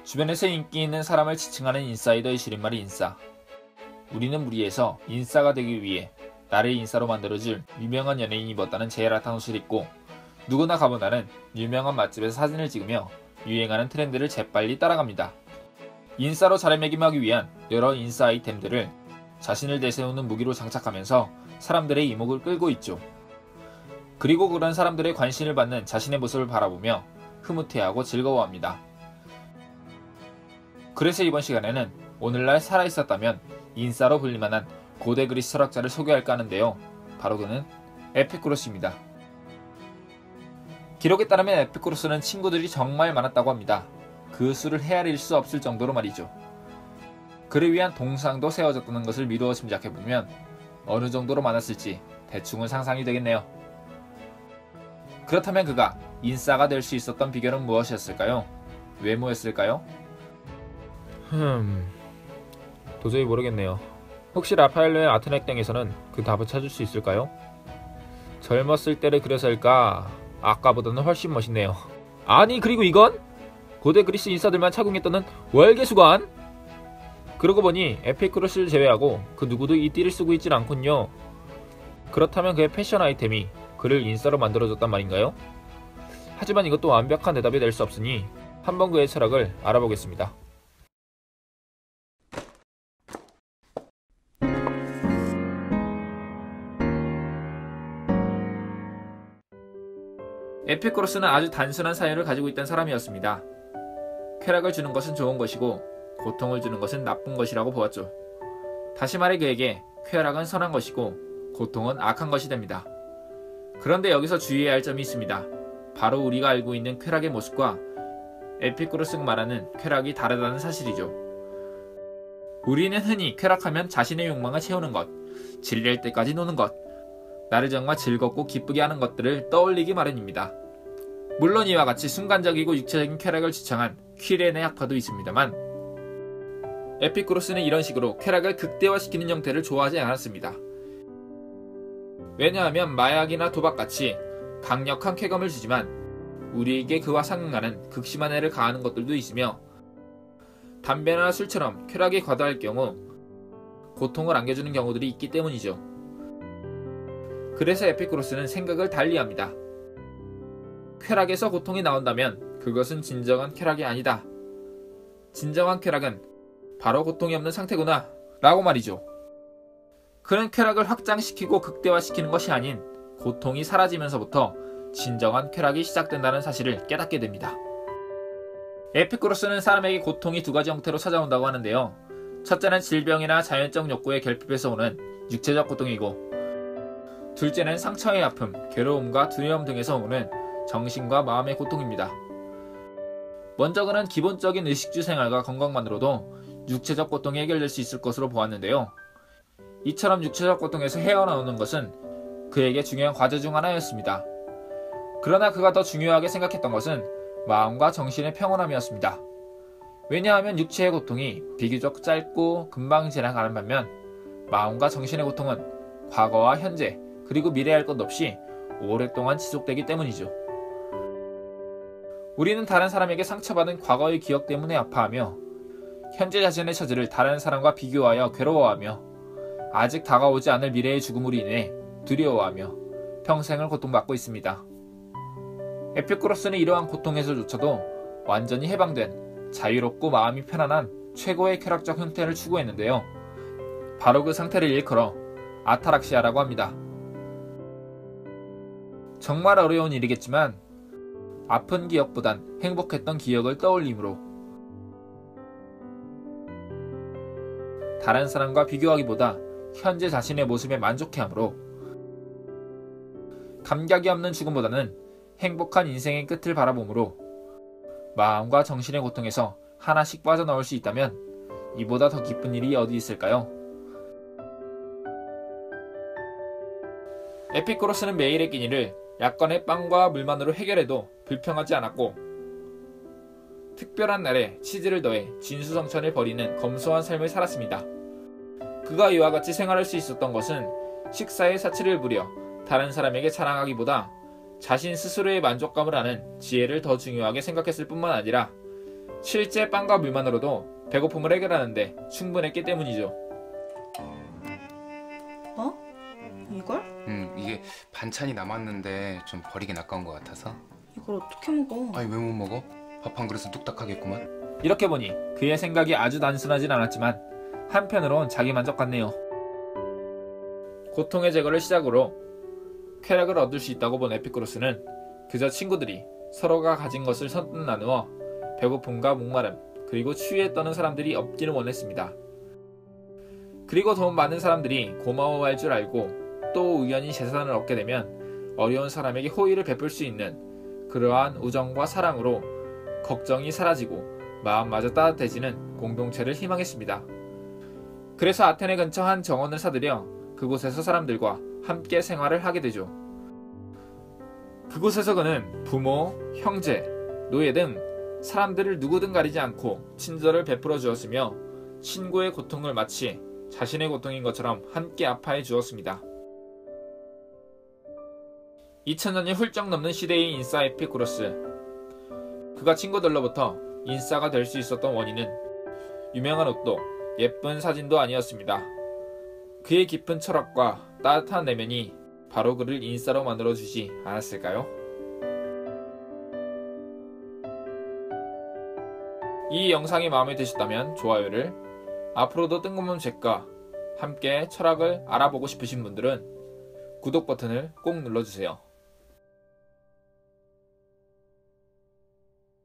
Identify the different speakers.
Speaker 1: 주변에서 인기 있는 사람을 지칭하는 인사이더의 줄임말이 인싸. 우리는 무리해서 인싸가 되기 위해 나를 인싸로 만들어줄 유명한 연예인이 입었다는 제라탄 옷을 입고 누구나 가보다는 유명한 맛집에서 사진을 찍으며 유행하는 트렌드를 재빨리 따라갑니다. 인싸로 자리매김하기 위한 여러 인싸 아이템들을 자신을 내세우는 무기로 장착하면서 사람들의 이목을 끌고 있죠. 그리고 그런 사람들의 관심을 받는 자신의 모습을 바라보며 흐뭇해하고 즐거워합니다. 그래서 이번 시간에는 오늘날 살아있었다면 인싸로 불릴만한 고대 그리스 철학자를 소개할까 하는데요. 바로 그는 에피쿠로스입니다. 기록에 따르면 에피쿠로스는 친구들이 정말 많았다고 합니다. 그 수를 헤아릴 수 없을 정도로 말이죠. 그를 위한 동상도 세워졌다는 것을 미루어 짐작해보면 어느 정도로 많았을지 대충은 상상이 되겠네요. 그렇다면 그가 인싸가 될 수 있었던 비결은 무엇이었을까요? 외모였을까요?
Speaker 2: 도저히 모르겠네요. 혹시 라파엘로의 아테네땡에서는 그 답을 찾을 수 있을까요? 젊었을 때를 그려서일까? 아까보다는 훨씬 멋있네요. 아니, 그리고 이건? 고대 그리스 인싸들만 착용했던 월계수관? 그러고 보니 에피쿠로스를 제외하고 그 누구도 이 띠를 쓰고 있질 않군요. 그렇다면 그의 패션 아이템이 그를 인싸로 만들어줬단 말인가요? 하지만 이것도 완벽한 대답이 될 수 없으니 한번 그의 철학을 알아보겠습니다.
Speaker 1: 에피쿠로스는 아주 단순한 사유를 가지고 있던 사람이었습니다. 쾌락을 주는 것은 좋은 것이고 고통을 주는 것은 나쁜 것이라고 보았죠. 다시 말해 그에게 쾌락은 선한 것이고 고통은 악한 것이 됩니다. 그런데 여기서 주의해야 할 점이 있습니다. 바로 우리가 알고 있는 쾌락의 모습과 에피쿠로스가 말하는 쾌락이 다르다는 사실이죠. 우리는 흔히 쾌락하면 자신의 욕망을 채우는 것, 질릴 때까지 노는 것, 나를 정말 즐겁고 기쁘게 하는 것들을 떠올리기 마련입니다. 물론 이와 같이 순간적이고 육체적인 쾌락을 지향한 퀴렌의 학파도 있습니다만 에피쿠로스는 이런 식으로 쾌락을 극대화시키는 형태를 좋아하지 않았습니다. 왜냐하면 마약이나 도박같이 강력한 쾌감을 주지만 우리에게 그와 상응하는 극심한 해를 가하는 것들도 있으며 담배나 술처럼 쾌락이 과다할 경우 고통을 안겨주는 경우들이 있기 때문이죠. 그래서 에피쿠로스는 생각을 달리합니다. 쾌락에서 고통이 나온다면 그것은 진정한 쾌락이 아니다. 진정한 쾌락은 바로 고통이 없는 상태구나 라고 말이죠. 그는 쾌락을 확장시키고 극대화시키는 것이 아닌 고통이 사라지면서부터 진정한 쾌락이 시작된다는 사실을 깨닫게 됩니다. 에피쿠로스는 사람에게 고통이 두 가지 형태로 찾아온다고 하는데요. 첫째는 질병이나 자연적 욕구의 결핍에서 오는 육체적 고통이고 둘째는 상처의 아픔, 괴로움과 두려움 등에서 오는 정신과 마음의 고통입니다. 먼저 그는 기본적인 의식주 생활과 건강만으로도 육체적 고통이 해결될 수 있을 것으로 보았는데요. 이처럼 육체적 고통에서 헤어나오는 것은 그에게 중요한 과제 중 하나였습니다. 그러나 그가 더 중요하게 생각했던 것은 마음과 정신의 평온함이었습니다. 왜냐하면 육체의 고통이 비교적 짧고 금방 지나가는 반면 마음과 정신의 고통은 과거와 현재 그리고 미래할 것 없이 오랫동안 지속되기 때문이죠. 우리는 다른 사람에게 상처받은 과거의 기억 때문에 아파하며 현재 자신의 처지를 다른 사람과 비교하여 괴로워하며 아직 다가오지 않을 미래의 죽음으로 인해 두려워하며 평생을 고통받고 있습니다. 에피쿠로스는 이러한 고통에서조차도 완전히 해방된 자유롭고 마음이 편안한 최고의 쾌락적 형태를 추구했는데요. 바로 그 상태를 일컬어 아타락시아라고 합니다. 정말 어려운 일이겠지만 아픈 기억보단 행복했던 기억을 떠올림으로 다른 사람과 비교하기보다 현재 자신의 모습에 만족해하므로 감격이 없는 죽음보다는 행복한 인생의 끝을 바라보므로 마음과 정신의 고통에서 하나씩 빠져나올 수 있다면 이보다 더 기쁜 일이 어디 있을까요? 에피쿠로스는 매일의 끼니를 약간의 빵과 물만으로 해결해도 불평하지 않았고 특별한 날에 치즈를 더해 진수성찬을 벌이는 검소한 삶을 살았습니다. 그가 이와 같이 생활할 수 있었던 것은 식사에 사치를 부려 다른 사람에게 자랑하기보다 자신 스스로의 만족감을 아는 지혜를 더 중요하게 생각했을 뿐만 아니라 실제 빵과 물만으로도 배고픔을 해결하는데 충분했기 때문이죠.
Speaker 3: 이걸?
Speaker 4: 이게 반찬이 남았는데 좀 버리긴 아까운 것 같아서.
Speaker 3: 이걸 어떻게 먹어?
Speaker 4: 아니 왜 못 먹어? 밥 한 그릇은 뚝딱하겠구만.
Speaker 1: 이렇게 보니 그의 생각이 아주 단순하진 않았지만 한편으론 자기만족 같네요. 고통의 제거를 시작으로 쾌락을 얻을 수 있다고 본 에피쿠로스는 그저 친구들이 서로가 가진 것을 선뜻 나누어 배고픔과 목마름 그리고 추위에 떠는 사람들이 없기를 원했습니다. 그리고 돈 많은 사람들이 고마워할 줄 알고 또 우연히 재산을 얻게 되면 어려운 사람에게 호의를 베풀 수 있는 그러한 우정과 사랑으로 걱정이 사라지고 마음마저 따뜻해지는 공동체를 희망했습니다. 그래서 아테네 근처 한 정원을 사들여 그곳에서 사람들과 함께 생활을 하게 되죠. 그곳에서 그는 부모, 형제, 노예 등 사람들을 누구든 가리지 않고 친절을 베풀어 주었으며 친구의 고통을 마치 자신의 고통인 것처럼 함께 아파해 주었습니다. 2000년이 훌쩍 넘는 시대의 인싸 에피쿠로스. 그가 친구들로부터 인싸가 될 수 있었던 원인은 유명한 옷도 예쁜 사진도 아니었습니다. 그의 깊은 철학과 따뜻한 내면이 바로 그를 인싸로 만들어주지 않았을까요? 이 영상이 마음에 드셨다면 좋아요를, 앞으로도 뜬금없는 책과 함께 철학을 알아보고 싶으신 분들은 구독 버튼을 꼭 눌러주세요.